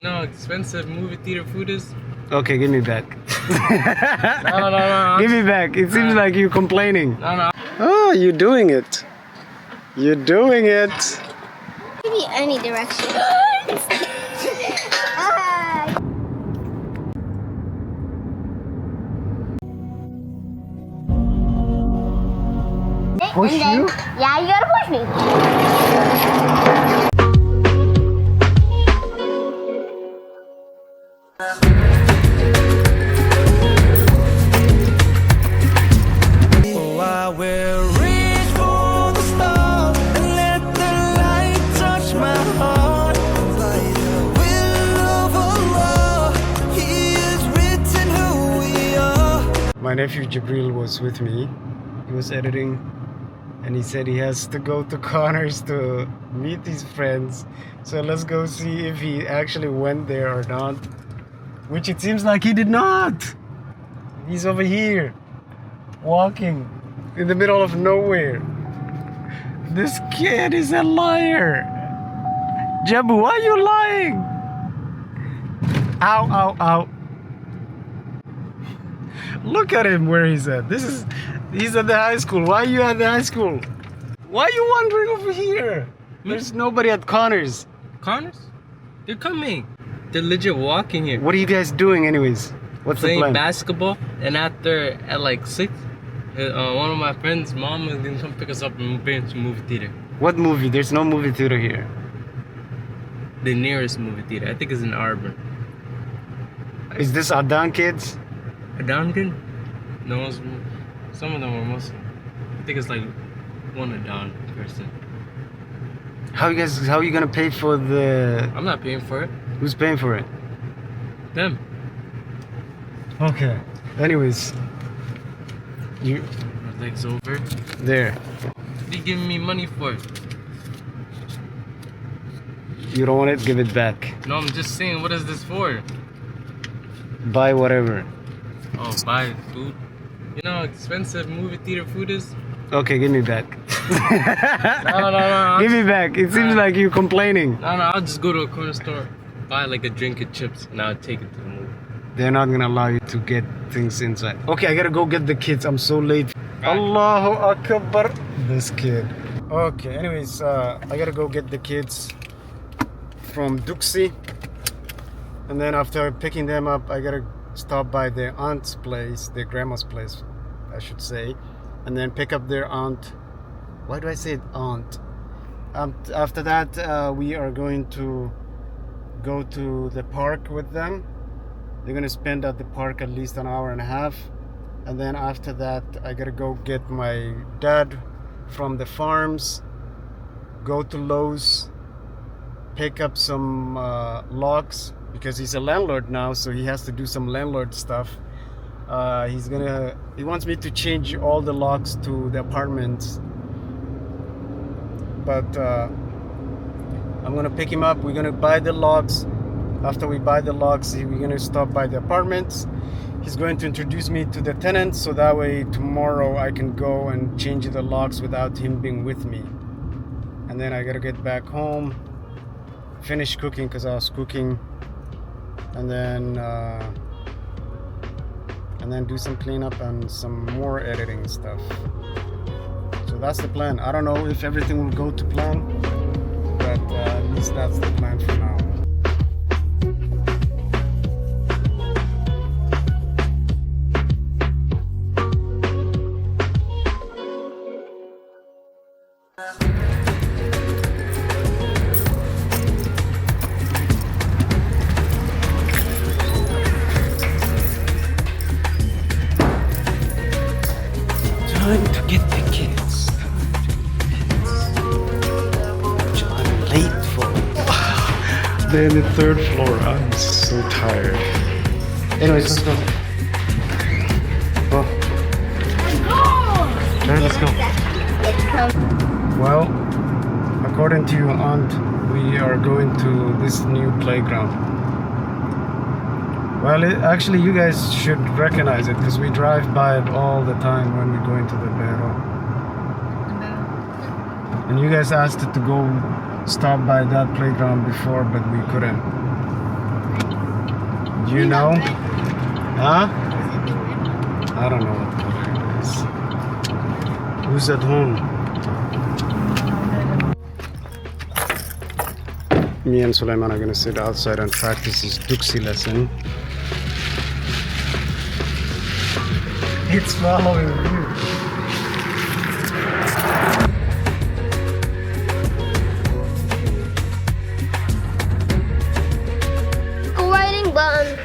You know how expensive movie theater food is? Okay, give me back. No. Give me back. It seems like you're complaining. No. Oh, you're doing it. You're doing it. Maybe any direction. Push you? Yeah, you gotta push me. Oh, I will reach for the stars and let the light touch my heart. By the will of Allah, He has written who we are. My nephew Jibril was with me. He was editing and he said he has to go to Connors to meet his friends. So let's go see if he actually went there or not. Which it seems like he did not. He's over here, walking in the middle of nowhere. This kid is a liar. Jabu, why are you lying? Ow. Look at him where he's at. He's at the high school. Why are you at the high school? Why are you wandering over here? There's nobody at Connors. Connors? They're coming. They're legit walking here. What are you guys doing anyways? What's Playing the plan? basketball, and after at like 6, one of my friends' mom is gonna come pick us up and bring us to movie theater. What movie? There's no movie theater here. The nearest movie theater, I think, is in Arbor. Is this Adan kids? A Downton? No, some of them are Muslim. I think it's like one Adon person. How are you gonna pay for the? I'm not paying for it. Who's paying for it? Them. Okay. Anyways, you My leg's over. there. What are you giving me money for? You don't want it? Give it back. No, I'm just saying, what is this for? Buy whatever. Oh, buy food. You know how expensive movie theater food is? Okay, give me back. No. Give me back. It seems like you're complaining. No, I'll just go to a corner store, buy like a drink of chips, and I'll take it to the movie. They're not gonna allow you to get things inside. Okay, I gotta go get the kids. I'm so late. Right. Allahu Akbar. This kid. Okay, anyways, I gotta go get the kids from Duxie. And then after picking them up, I gotta stop by their aunt's place, their grandma's place, I should say. And then pick up their aunt. Why do I say aunt? After that, we are going to go to the park with them. They're gonna spend at the park at least an hour and a half, and then after that I gotta go get my dad from the farms, go to Lowe's, pick up some locks because he's a landlord now, so he has to do some landlord stuff. He wants me to change all the locks to the apartments, but I'm gonna pick him up. We're gonna buy the locks. After we buy the locks, we're gonna stop by the apartments. He's going to introduce me to the tenants, so that way tomorrow I can go and change the locks without him being with me. And then I gotta get back home, finish cooking because I was cooking, and then do some cleanup and some more editing stuff. So that's the plan. I don't know if everything will go to plan, but at least that's the plan for now. Time to get the kids. Which I'm late for. They're in the 3rd floor. I'm so tired. Anyways, let's go. Okay, let's go. Well, according to your aunt, we are going to this new playground. Well, actually, you guys should recognize it because we drive by it all the time when we go into the Bero. And you guys asked to go stop by that playground before, but we couldn't. You know? Huh? I don't know what color it is. Who's at home? Me and Sulaiman are gonna sit outside and practice his Duksi lesson. It's following you. Riding button.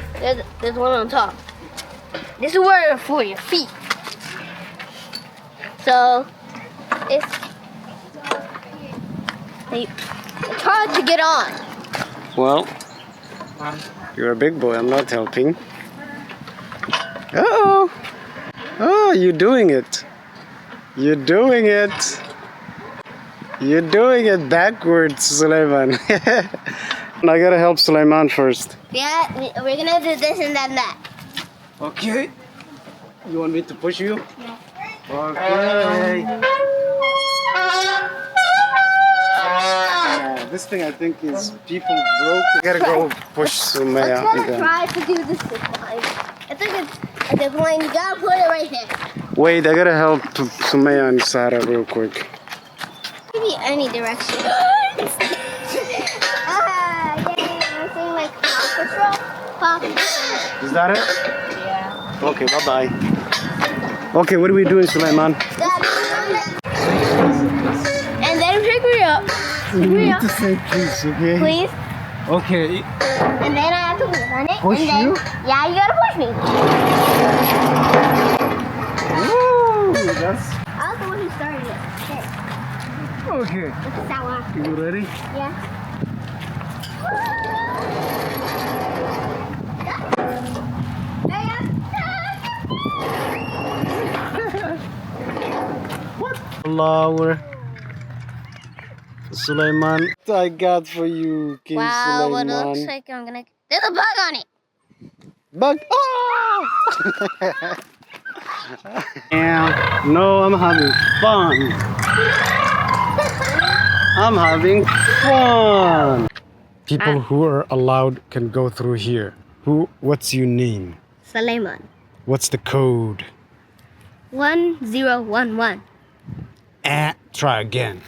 There's one on top. This is where for your feet. So it's hard to get on. Well, you're a big boy. I'm not helping. Oh, oh, you're doing it. You're doing it. You're doing it backwards, Sulaiman. I gotta help Sulaiman first. Yeah, we're gonna do this and then that. Okay. You want me to push you? Yeah. Okay. Yeah, this thing I think is people broke. You gotta go push Sumaya. Let's gonna try to do this time. I think it's a zipline. You gotta put it right here. Wait, I gotta help Sumaya and Sarah real quick. Maybe any direction. I'm seeing like Paw Patrol. Paw Patrol. Is that it? Yeah. Okay, bye-bye. Okay, what are we doing, Sulaiman? And then pick me up. You need to say please, okay? Please. Okay. And then I have to push on it. Push and then, you? Yeah, you gotta push me. Woo! That's I was the one who started it. okay. This is sour. You ready? Yeah. Flower. Sulaiman, I got for you, King Wow, what it Sulaiman. looks like I'm gonna. There's a bug on it. Bug. Ah! Yeah. No, I'm having fun. I'm having fun. People who are allowed can go through here. What's your name? Salaam. What's the code? 1011. Try again.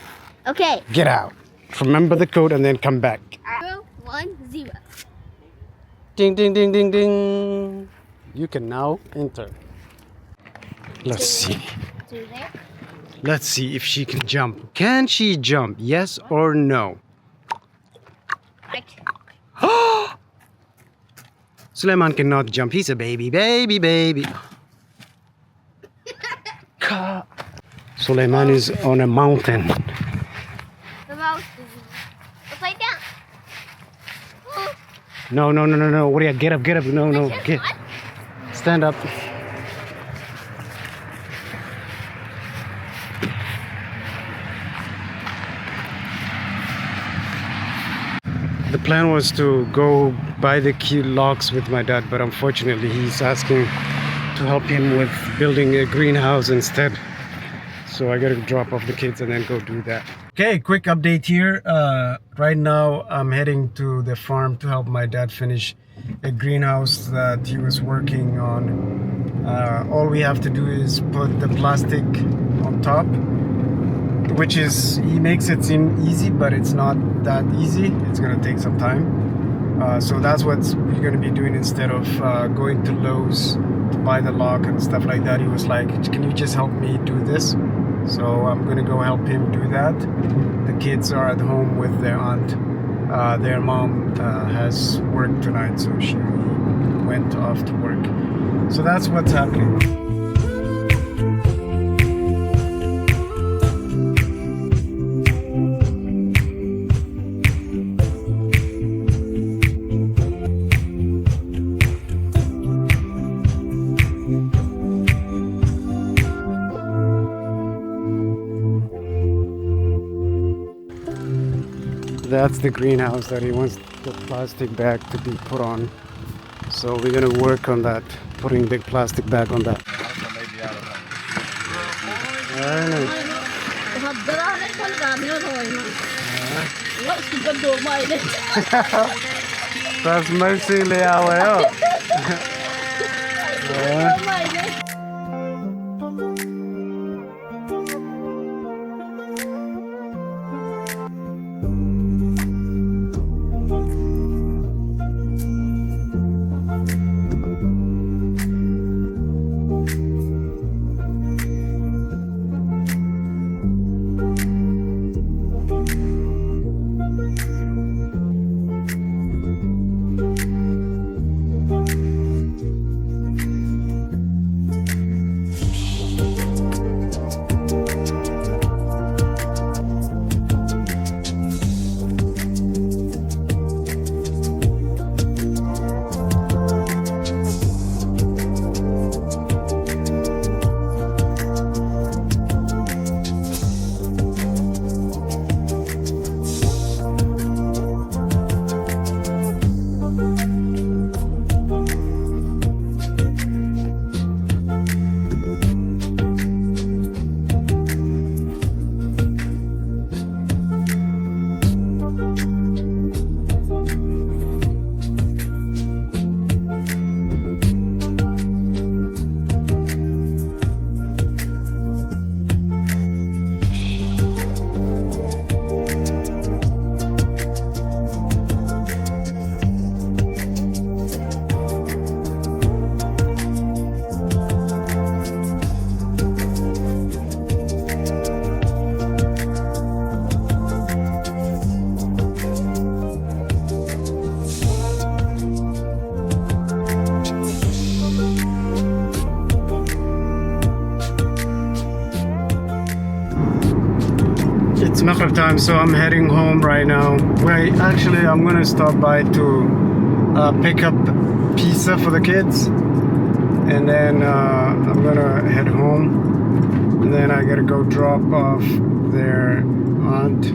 Okay. Get out. Remember the code and then come back. 010. Ding, ding, ding, ding, ding. You can now enter. Let's see. Through there. Let's see if she can jump. Can she jump? Yes or no? Right. Sulaiman cannot jump. He's a baby, baby, baby. Sulaiman is on a mountain. The mouse is upside down. Oh, No, no, no, no, no. What do you? Get up, get up. No, no. Get. what? Stand up. The plan was to go buy the key locks with my dad, but unfortunately he's asking to help him with building a greenhouse instead. So I gotta drop off the kids and then go do that. Okay, quick update here. Right now I'm heading to the farm to help my dad finish a greenhouse that he was working on. All we have to do is put the plastic on top, which is, he makes it seem easy, but it's not that easy. It's gonna take some time. So that's what we're gonna be doing instead of going to Lowe's to buy the lock and stuff like that. He was like, can you just help me do this? So I'm gonna go help him do that. The kids are at home with their aunt. Their mom has work tonight, so she went off to work. So that's what's happening. That's the greenhouse that he wants the plastic bag to be put on. So we're gonna work on that, putting the plastic bag on that. Very nice. That's mercy, Lea. Oh my God. It's Maghrib time, so I'm heading home right now. Wait, actually, I'm gonna stop by to pick up pizza for the kids, and then I'm gonna head home, and then I gotta go drop off their aunt,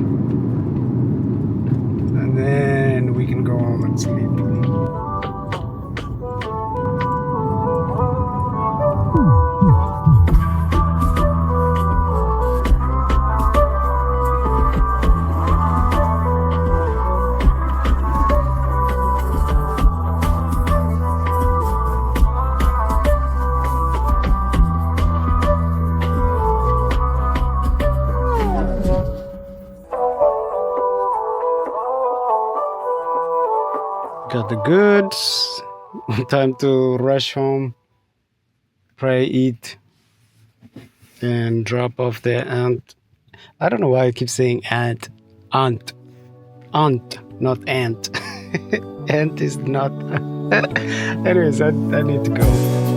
and then we can go home and sleep. Got the goods. Time to rush home, pray, eat, and drop off the aunt. I don't know why I keep saying aunt, not aunt. Aunt is not. Anyways, I need to go.